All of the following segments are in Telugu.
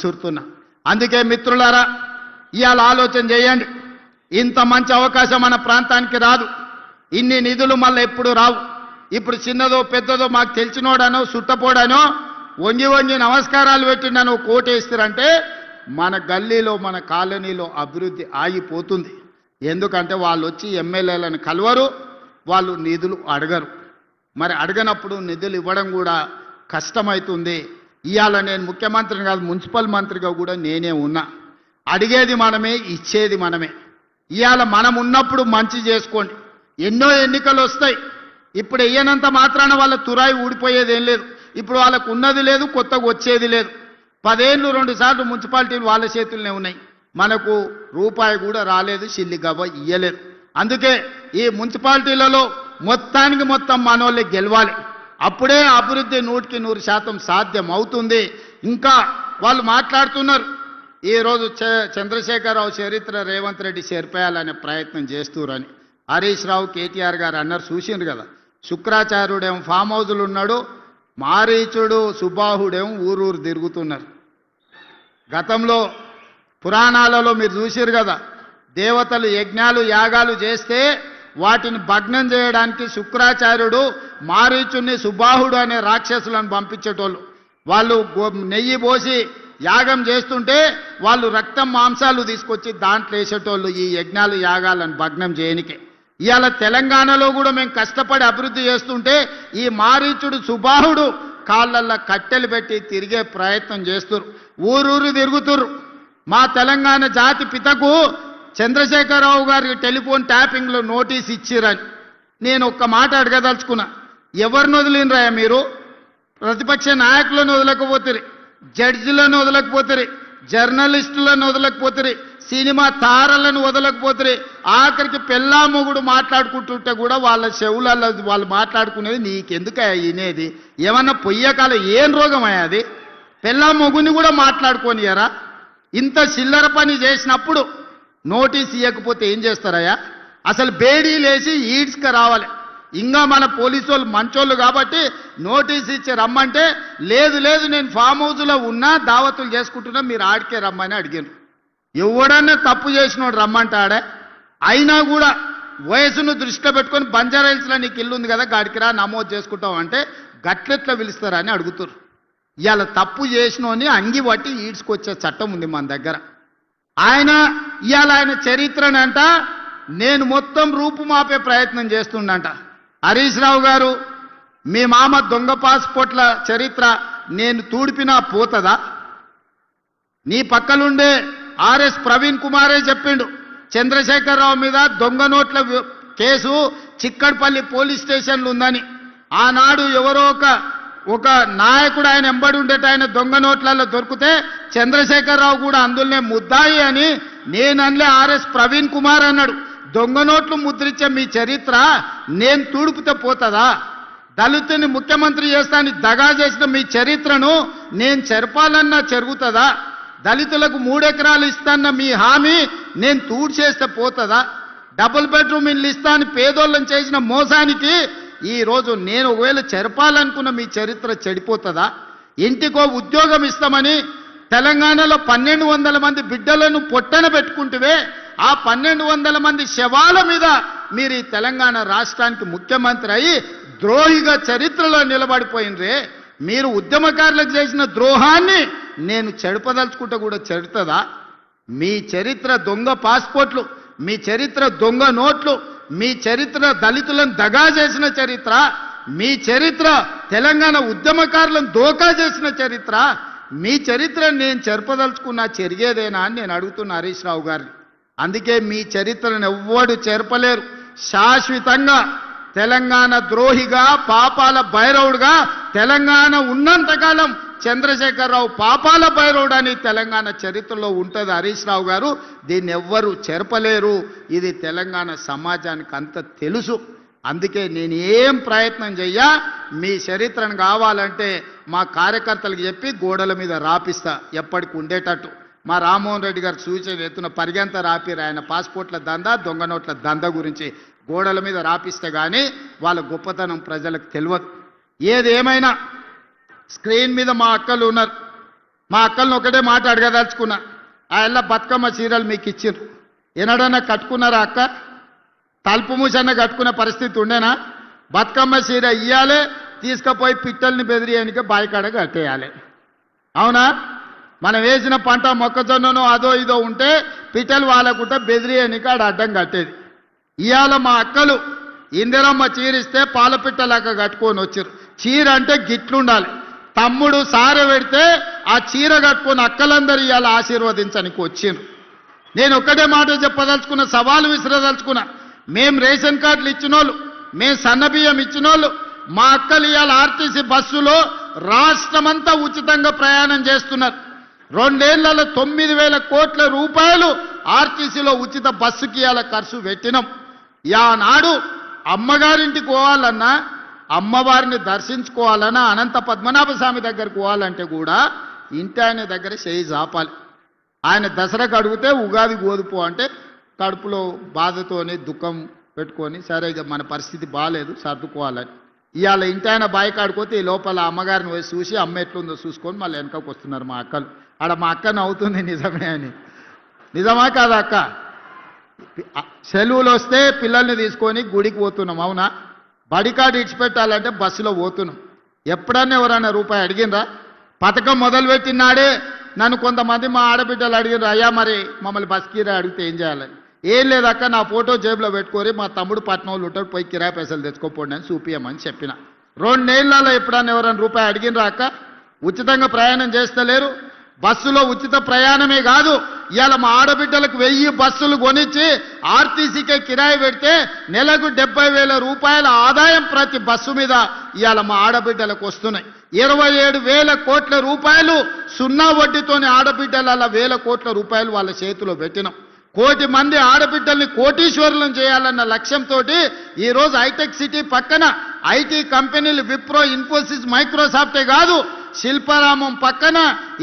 చూస్తున్నా. అందుకే మిత్రులారా, ఇవాళ ఆలోచన చేయండి. ఇంత మంచి అవకాశం మన ప్రాంతానికి రాదు. ఇన్ని నిధులు మళ్ళీ ఎప్పుడు రావు. ఇప్పుడు చిన్నదో పెద్దదో మాకు తెలిసినోడనో సుట్టపోడానో వంగి వంగి నమస్కారాలు పెట్టిండనో కోటేస్తారంటే మన గల్లీలో మన కాలనీలో అభివృద్ధి ఆగిపోతుంది. ఎందుకంటే వాళ్ళు వచ్చి ఎమ్మెల్యేలను కలవరు, వాళ్ళు నిధులు అడగరు. మరి అడగనప్పుడు నిధులు ఇవ్వడం కూడా కష్టమవుతుంది. ఇవాళ నేను ముఖ్యమంత్రిని కాదు, మున్సిపల్ మంత్రిగా కూడా నేనే ఉన్నా. అడిగేది మనమే, ఇచ్చేది మనమే. ఇవాళ మనం ఉన్నప్పుడు మంచి చేసుకోండి. ఎన్నో ఎన్నికలు వస్తాయి. ఇప్పుడు వెయ్యనంత మాత్రాన వాళ్ళ తురాయి ఊడిపోయేది ఏం లేదు. ఇప్పుడు వాళ్ళకు ఉన్నది లేదు, కొత్తగా వచ్చేది లేదు. 10 ఏళ్ళు 2 సార్లు మున్సిపాలిటీలు వాళ్ళ చేతుల్లోనే ఉన్నాయి. మనకు రూపాయి కూడా రాలేదు, సిల్లి గవ్వ ఇయ్యలేదు. అందుకే ఈ మున్సిపాలిటీలలో మొత్తానికి మొత్తం మనోళ్ళే గెలవాలి. అప్పుడే అభివృద్ధి 100% సాధ్యం అవుతుంది. ఇంకా వాళ్ళు మాట్లాడుతున్నారు, ఈరోజు చంద్రశేఖరరావు చరిత్ర రేవంత్ రెడ్డి చేర్పేయాలనే ప్రయత్నం చేస్తురని. హరీష్ రావు కేటీఆర్ గారు అన్నారు, చూసిండ్రు కదా. శుక్రాచార్యుడేమో ఫామ్ హౌజులు ఉన్నాడు, మారీచుడు సుబాహుడేమో ఊరూరు తిరుగుతున్నారు. గతంలో పురాణాలలో మీరు చూసిరు కదా, దేవతలు యజ్ఞాలు యాగాలు చేస్తే వాటిని భగ్నం చేయడానికి శుక్రాచార్యుడు మారీచుడిని సుబాహుడు అనే రాక్షసులను పంపించేటోళ్ళు. వాళ్ళు నెయ్యి పోసి యాగం చేస్తుంటే వాళ్ళు రక్తం మాంసాలు తీసుకొచ్చి దాంట్లో వేసేటోళ్ళు ఈ యజ్ఞాలు యాగాలను భగ్నం చేయనికే. ఇవాళ తెలంగాణలో కూడా మేము కష్టపడి అభివృద్ధి చేస్తుంటే ఈ మారీచుడు సుబాహుడు కాళ్ళల్లో కట్టెలు పెట్టి తిరిగే ప్రయత్నం చేస్తున్నారు, ఊరూరు తిరుగుతురు. మా తెలంగాణ జాతి పితకు చంద్రశేఖరరావు గారికి టెలిఫోన్ ట్యాపింగ్లో నోటీస్ ఇచ్చిరని నేను ఒక్క మాట అడగదలుచుకున్నా. ఎవరిని వదిలినరాయా మీరు? ప్రతిపక్ష నాయకులను వదలకపోతారు, జడ్జిలను వదలకపోతారు, జర్నలిస్టులను వదలకపోతారు, సినిమా తారలను వదలకపోతారు. ఆఖరికి పెళ్ళా మొగుడు మాట్లాడుకుంటుంటే కూడా వాళ్ళ చెవులలో వాళ్ళు మాట్లాడుకునేది నీకెందుకయ్యా వినేది? ఏమన్నా పొయ్యకాల ఏం రోగం అయ్యా అది? పెళ్ళా మొగుని కూడా మాట్లాడుకోనియరా? ఇంత చిల్లర పని చేసినప్పుడు నోటీస్ ఇవ్వకపోతే ఏం చేస్తారయ్యా? అసలు బేడీలేసి ఈడ్స్కి రావాలి. ఇంకా మన పోలీసు వాళ్ళు మంచోళ్ళు కాబట్టి నోటీస్ ఇచ్చి రమ్మంటే లేదు లేదు నేను ఫామ్ హౌస్లో ఉన్నా దావతులు చేసుకుంటున్నా మీరు ఆడికే రమ్మని అడిగారు. ఎవడన్నా తప్పు చేసినోడు రమ్మంటాడే? అయినా కూడా వయసును దృష్టిలో పెట్టుకొని బంజారాహిల్స్లో నీకు ఇల్లు ఉంది కదా గాడికి రా నమోదు చేసుకుంటాం అంటే గట్లెట్లా పిలుస్తారని అడుగుతారు. ఇవాళ తప్పు చేసినోని అంగి పట్టి ఈడ్చుకొచ్చే చట్టం ఉంది మన దగ్గర. ఇవాళ ఆయన చరిత్రనంట నేను మొత్తం రూపుమాపే ప్రయత్నం చేస్తుండంట. హరీష్ రావు గారు, మీ మామ దొంగ పాస్పోర్ట్ల చరిత్ర నేను తూడిపినా పోతుందా? నీ పక్కలుండే ఆర్ఎస్ ప్రవీణ్ కుమారే చెప్పిండు, చంద్రశేఖరరావు మీద దొంగ నోట్ల కేసు చిక్కడపల్లి పోలీస్ స్టేషన్లు ఉందని. ఆనాడు ఎవరో ఒక నాయకుడు ఆయన ఎంబడి ఉండేట ఆయన దొంగ నోట్లలో దొరికితే చంద్రశేఖరరావు కూడా అందులోనే ముద్దాయి అని నేనన్లే ఆర్ఎస్ ప్రవీణ్ కుమార్ అన్నాడు. దొంగ నోట్లు ముద్రించే మీ చరిత్ర నేను తూడుపుతే పోతుందా? దళితుని ముఖ్యమంత్రి చేస్తానని దగా చేసిన మీ చరిత్రను నేను చెరపాలన్నా జరుగుతుందా? దళితులకు 3 ఎకరాలు ఇస్తాన్న మీ హామీ నేను తూడు చేస్తే పోతుందా? డబుల్ బెడ్రూమ్ ఇల్లు ఇస్తాను పేదోళ్ళని చేసిన మోసానికి ఈరోజు నేను ఒకవేళ చెరపాలనుకున్న మీ చరిత్ర చెడిపోతుందా? ఇంటికో ఉద్యోగం ఇస్తామని తెలంగాణలో 1200 మంది బిడ్డలను పొట్టన పెట్టుకుంటువే, ఆ 1200 మంది శవాల మీద మీరు ఈ తెలంగాణ రాష్ట్రానికి ముఖ్యమంత్రి అయ్యి ద్రోహిగా చరిత్రలో నిలబడిపోయినరే. మీరు ఉద్యమకారులకు చేసిన ద్రోహాన్ని నేను చెడపదలుచుకుంటే కూడా చెడుతుందా? మీ చరిత్ర దొంగ పాస్పోర్ట్లు, మీ చరిత్ర దొంగ నోట్లు, మీ చరిత్ర దళితులను దగా చేసిన చరిత్ర, మీ చరిత్ర తెలంగాణ ఉద్యమకారులను దోకా చేసిన చరిత్ర. మీ చరిత్ర నేను చెరపదలుచుకున్నా చెరిగేదేనా అని నేను అడుగుతున్నా హరీష్ రావు గారిని. అందుకే మీ చరిత్రను ఎవ్వడు చెరపలేరు. శాశ్వతంగా తెలంగాణ ద్రోహిగా పాపాల భైరవుడుగా తెలంగాణ ఉన్నంతకాలం చంద్రశేఖరరావు పాపాల భైరవుడు అని తెలంగాణ చరిత్రలో ఉంటుంది హరీష్ రావు గారు. దీన్ని ఎవ్వరు చెరపలేరు. ఇది తెలంగాణ సమాజానికి అంత తెలుసు. అందుకే నేను ఏం ప్రయత్నం చెయ్యా, మీ చరిత్రను కావాలంటే మా కార్యకర్తలకు చెప్పి గోడల మీద రాపిస్తా ఎప్పటికి ఉండేటట్టు. మా రామ్మోహన్ రెడ్డి గారు సూచన ఎత్తున పరిగెంత రాపిరు ఆయన పాస్పోర్ట్ల దందా దొంగ నోట్ల దందా గురించి గోడల మీద రాపిస్తే కానీ వాళ్ళ గొప్పతనం ప్రజలకు తెలియదు. ఏదేమైనా స్క్రీన్ మీద మా అక్కలు ఉన్నారు. మా అక్కల్ని ఒకటే మాట అడగదలుచుకున్నా, ఆ ఎల్ల బతుకమ్మ చీరలు మీకు ఇచ్చిండ్రు, ఎన్నడన్నా కట్టుకున్నారా అక్క? తలుపు మూసన్న కట్టుకునే పరిస్థితి ఉండేనా? బతుకమ్మ చీర ఇయ్యాలి, తీసుకుపోయి పిట్టల్ని బెదిరియడానికి బాయికాడ కట్టేయాలి. అవునా? మనం వేసిన పంట మొక్కజొన్ననో అదో ఇదో ఉంటే పిట్టలు వాళ్ళకుంటే బెదిరియడానికి ఆడ అడ్డం కట్టేది. ఇవాళ మా అక్కలు ఇందిరమ్మ చీరిస్తే పాల పిట్టలాగా కట్టుకొని వచ్చారు. చీర అంటే గిట్లుండాలి. తమ్ముడు సారె పెడితే ఆ చీర కట్టుకొని అక్కలందరూ ఇవాళ ఆశీర్వదించడానికి వచ్చిండ్రు. నేను ఒక్కటే మాట చెప్పదలుచుకున్న, సవాలు విసిరదలుచుకున్నా. మేం రేషన్ కార్డులు ఇచ్చినోళ్ళు, మేం సన్నబియ్యం ఇచ్చినోళ్ళు, మా అక్కలు ఇవాళ ఆర్టీసీ బస్సులో రాష్ట్రమంతా ఉచితంగా ప్రయాణం చేస్తున్నారు. 2 ఏళ్లలో 9,000 కోట్ల రూపాయలు ఆర్టీసీలో ఉచిత బస్సుకి ఇవాళ ఖర్చు పెట్టినాం. యానాడు అమ్మగారింటికి పోవాలన్నా, అమ్మవారిని దర్శించుకోవాలన్నా, అనంత పద్మనాభ స్వామి దగ్గరికి పోవాలంటే కూడా ఇంటి ఆయన దగ్గర చేయి జాపాలి. ఆయన దసరాకు అడిగితే ఉగాది గోదుపో అంటే కడుపులో బాధతోని దుఃఖం పెట్టుకొని, సరే ఇక మన పరిస్థితి బాగాలేదు సర్దుకోవాలని ఇవాళ ఇంటి ఆయన బాయి కాడుకోతే ఈ లోపల అమ్మగారిని పోయి చూసి అమ్మ ఎట్లుందో చూసుకొని మళ్ళీ వెనకకు వస్తున్నారు మా అక్కలు. ఆడ మా అక్కను అవుతుంది నిజమే అని. నిజమా కాదా అక్క? సెలవులు వస్తే పిల్లల్ని తీసుకొని గుడికి పోతున్నాం, అవునా? బడికాడు ఇడిచిపెట్టాలంటే బస్సులో పోతున్నాం. ఎప్పుడన్నా ఎవరన్నా రూపాయి అడిగినరా? పథకం మొదలుపెట్టినాడే నన్ను కొంతమంది మా ఆడబిడ్డలు అడిగినారు, అయ్యా మరి మమ్మల్ని బస్ కిరాయి అడిగితే ఏం చేయాలని. ఏం లేదక్క, నా ఫోటో జేబులో పెట్టుకొని మా తమ్ముడు పట్నంలో ఉంటాడు, పోయి కిరాయి పైసలు తెచ్చుకోపోండి అని చూపియమని చెప్పిన. 2 ఏళ్లలో ఎప్పుడన్నా ఎవరైనా రూపాయి అడిగినరా అక్క? ఉచితంగా ప్రయాణం చేస్తలేరు. బస్సులో ఉచిత ప్రయాణమే కాదు, ఇవాళ మా ఆడబిడ్డలకు 1000 బస్సులు కొనిచ్చి ఆర్టీసీకే కిరాయి పెడితే నెలకు 70,000 రూపాయల ఆదాయం ప్రతి బస్సు మీద ఇవాళ మా ఆడబిడ్డలకు వస్తున్నాయి. 27,000 కోట్ల రూపాయలు సున్నా వడ్డీతోని ఆడబిడ్డల 1,000 కోట్ల రూపాయలు వాళ్ళ చేతిలో పెట్టినాం. 1 కోటి మంది ఆడబిడ్డల్ని కోటీశ్వరులను చేయాలన్న లక్ష్యంతో ఈరోజు హైటెక్ సిటీ పక్కన ఐటీ కంపెనీలు విప్రో, ఇన్ఫోసిస్, మైక్రోసాఫ్టే కాదు, శిల్పారామం పక్కన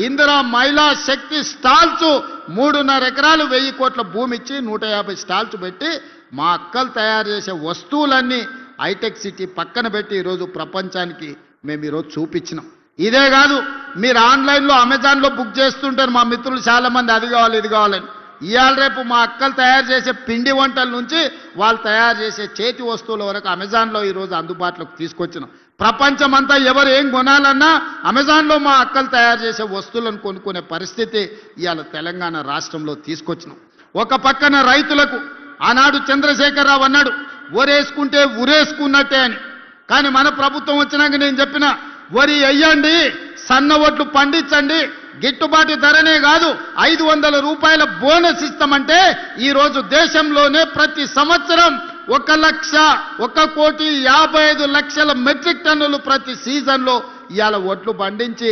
ఇందిరా మహిళా శక్తి స్టాల్స్ 3.5 ఎకరాలు 1000 కోట్ల భూమి ఇచ్చి 150 స్టాల్స్ పెట్టి మా అక్కలు తయారు చేసే వస్తువులన్నీ హైటెక్ సిటీ పక్కన పెట్టి ఈరోజు ప్రపంచానికి మేము ఈరోజు చూపించినాం. ఇదే కాదు, మీరు ఆన్లైన్లో అమెజాన్లో బుక్ చేస్తుంటారు మా మిత్రులు చాలామంది, అది కావాలి ఇది కావాలని. ఇవాళ రేపు మా అక్కలు తయారు చేసే పిండి వంటల నుంచి వాళ్ళు తయారు చేసే చేతి వస్తువుల వరకు అమెజాన్లో ఈరోజు అందుబాటులోకి తీసుకొచ్చినాం. ప్రపంచమంతా ఎవరు ఏం కొనాలన్నా అమెజాన్లో మా అక్కలు తయారు చేసే వస్తువులను కొనుక్కునే పరిస్థితి ఇవాళ తెలంగాణ రాష్ట్రంలో తీసుకొచ్చినాం. ఒక పక్కన రైతులకు ఆనాడు చంద్రశేఖరరావు అన్నాడు, వరేసుకుంటే ఉరేసుకున్నట్టే అని. కానీ మన ప్రభుత్వం వచ్చినాక నేను చెప్పిన, వరి వెయ్యండి, సన్న ఒడ్లు పండించండి, గిట్టుబాటు ధరనే కాదు 500 రూపాయల బోనస్ ఇస్తామంటే ఈరోజు దేశంలోనే ప్రతి సంవత్సరం 1,55,00,000 మెట్రిక్ టన్నులు ప్రతి సీజన్లో ఇవాళ ఒడ్లు పండించి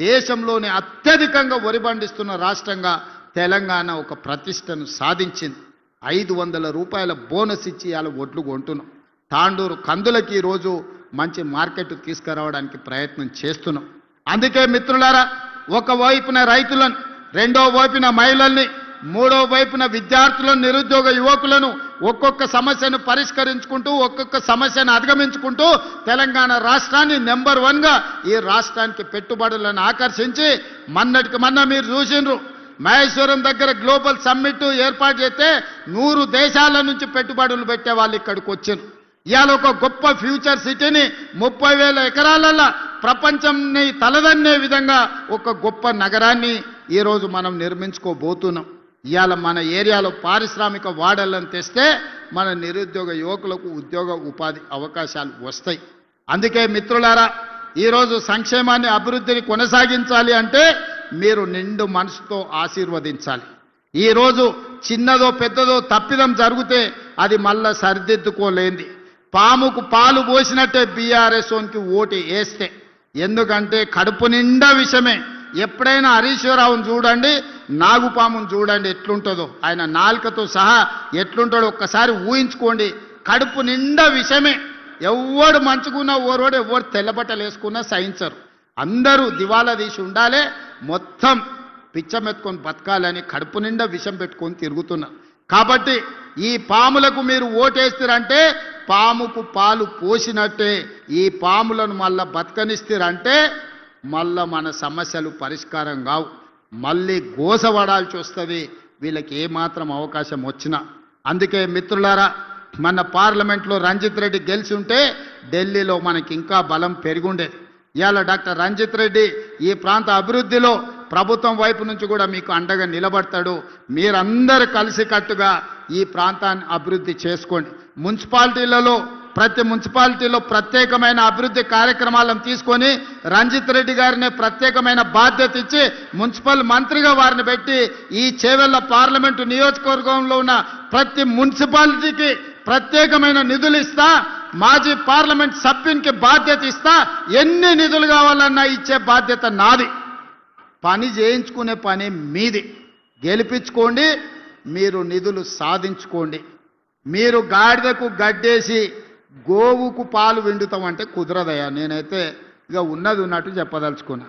దేశంలోనే అత్యధికంగా వరి పండిస్తున్న రాష్ట్రంగా తెలంగాణ ఒక ప్రతిష్టను సాధించింది. 500 రూపాయల బోనస్ ఇచ్చి ఇవాళ ఒడ్లు కొంటున్నాం. తాండూరు కందులకి ఈరోజు మంచి మార్కెట్ తీసుకురావడానికి ప్రయత్నం చేస్తున్నాం. అందుకే మిత్రులారా, ఒకవైపున రైతులను, రెండో వైపున మహిళల్ని, మూడో వైపున విద్యార్థులను, నిరుద్యోగ యువకులను ఒక్కొక్క సమస్యను పరిష్కరించుకుంటూ ఒక్కొక్క సమస్యను అధిగమించుకుంటూ తెలంగాణ రాష్ట్రాన్ని నెంబర్ 1గా ఈ రాష్ట్రానికి పెట్టుబడులను ఆకర్షించి మొన్నటికి మొన్న మీరు చూసిండ్రు, మహేశ్వరం దగ్గర గ్లోబల్ సమ్మిట్ ఏర్పాటు చేస్తే 100 దేశాల నుంచి పెట్టుబడులు పెట్టే వాళ్ళు ఇక్కడికి వచ్చారు. ఇవాళ ఒక గొప్ప ఫ్యూచర్ సిటీని 30,000 ఎకరాలలో ప్రపంచంని తలదన్నే విధంగా ఒక గొప్ప నగరాన్ని ఈరోజు మనం నిర్మించుకోబోతున్నాం. ఇవాళ మన ఏరియాలో పారిశ్రామిక వాడలను తెస్తే మన నిరుద్యోగ యువకులకు ఉద్యోగ ఉపాధి అవకాశాలు వస్తాయి. అందుకే మిత్రులారా, ఈరోజు సంక్షేమాన్ని, అభివృద్ధిని కొనసాగించాలి అంటే మీరు నిండు మనసుతో ఆశీర్వదించాలి. ఈరోజు చిన్నదో పెద్దదో తప్పిదం జరిగితే అది మళ్ళా సరిదిద్దుకోలేంది. పాముకు పాలు పోసినట్టే బీఆర్ఎస్ ఓన్కి ఓటు వేస్తే, ఎందుకంటే కడుపు నిండా విషమే. ఎప్పుడైనా హరీశ్వరరావును చూడండి, నాగుపామును చూడండి ఎట్లుంటుందో, ఆయన నాలుకతో సహా ఎట్లుంటాడో ఒక్కసారి ఊహించుకోండి. కడుపు నిండా విషమే. ఎవడు మంచుకున్నా ఓరోడు, ఎవరు తెల్లబట్టలు వేసుకున్నా సహించరు. అందరూ దివాలా తీసి ఉండాలి, మొత్తం పిచ్చమెత్తుకొని బతకాలని కడుపు నిండా విషం పెట్టుకొని తిరుగుతున్నారు. కాబట్టి ఈ పాములకు మీరు ఓటేస్తారంటే పాముకు పాలు పోసినట్టే. ఈ పాములను మళ్ళా బతకనిస్తారంటే మళ్ళా మన సమస్యలు పరిష్కారం కావు, మళ్ళీ గోసపడాల్సి వస్తుంది వీళ్ళకి ఏమాత్రం అవకాశం వచ్చినా. అందుకే మిత్రులారా, మన పార్లమెంట్లో రంజిత్ రెడ్డి గెలిచి ఉంటే ఢిల్లీలో మనకి ఇంకా బలం పెరిగుండేది. ఇవాళ డాక్టర్ రంజిత్ రెడ్డి ఈ ప్రాంత అభివృద్ధిలో ప్రభుత్వం వైపు నుంచి కూడా మీకు అండగా నిలబడతాడు. మీరందరూ కలిసికట్టుగా ఈ ప్రాంతాన్ని అభివృద్ధి చేసుకోండి. మున్సిపాలిటీలలో ప్రతి మున్సిపాలిటీలో ప్రత్యేకమైన అభివృద్ధి కార్యక్రమాలను తీసుకొని రంజిత్ రెడ్డి గారిని ప్రత్యేకమైన బాధ్యత ఇచ్చి మున్సిపల్ మంత్రిగా వారిని పెట్టి ఈ చేవెళ్ల పార్లమెంటు నియోజకవర్గంలో ఉన్న ప్రతి మున్సిపాలిటీకి ప్రత్యేకమైన నిధులు ఇస్తా, మాజీ పార్లమెంట్ సభ్యునికి బాధ్యత ఇస్తా, ఎన్ని నిధులు కావాలన్నా ఇచ్చే బాధ్యత నాది. పని చేయించుకునే పని మీది. గెలిపించుకోండి, మీరు నిధులు సాధించుకోండి. మీరు గాడిదకు గడ్డేసి గోవుకు పాలు విండుతామంటే కుదరదయ్యా. నేనైతే ఇక ఉన్నది ఉన్నట్టు చెప్పదలుచుకున్నా.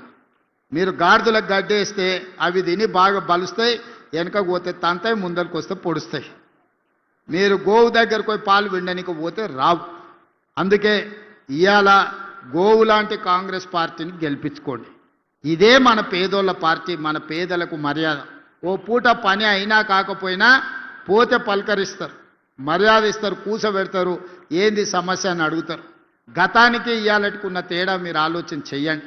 మీరు గాడిదలకు గడ్డేస్తే అవి తిని బాగా బలుస్తాయి, వెనక పోతే తంతాయి, ముందరికి వస్తే పొడుస్తాయి. మీరు గోవు దగ్గరకు పోయి పాలు విండనికి పోతే రావు. అందుకే ఇవాళ గోవు లాంటి కాంగ్రెస్ పార్టీని గెలిపించుకోండి. ఇదే మన పేదోళ్ళ పార్టీ, మన పేదలకు మర్యాద. ఓ పూట పని అయినా కాకపోయినా పోతే పలకరిస్తారు, మర్యాద ఇస్తారు, కూసబెడతారు, ఏంది సమస్య అని అడుగుతారు. గతానికి ఇవాళకున్న తేడా మీరు ఆలోచన చెయ్యండి.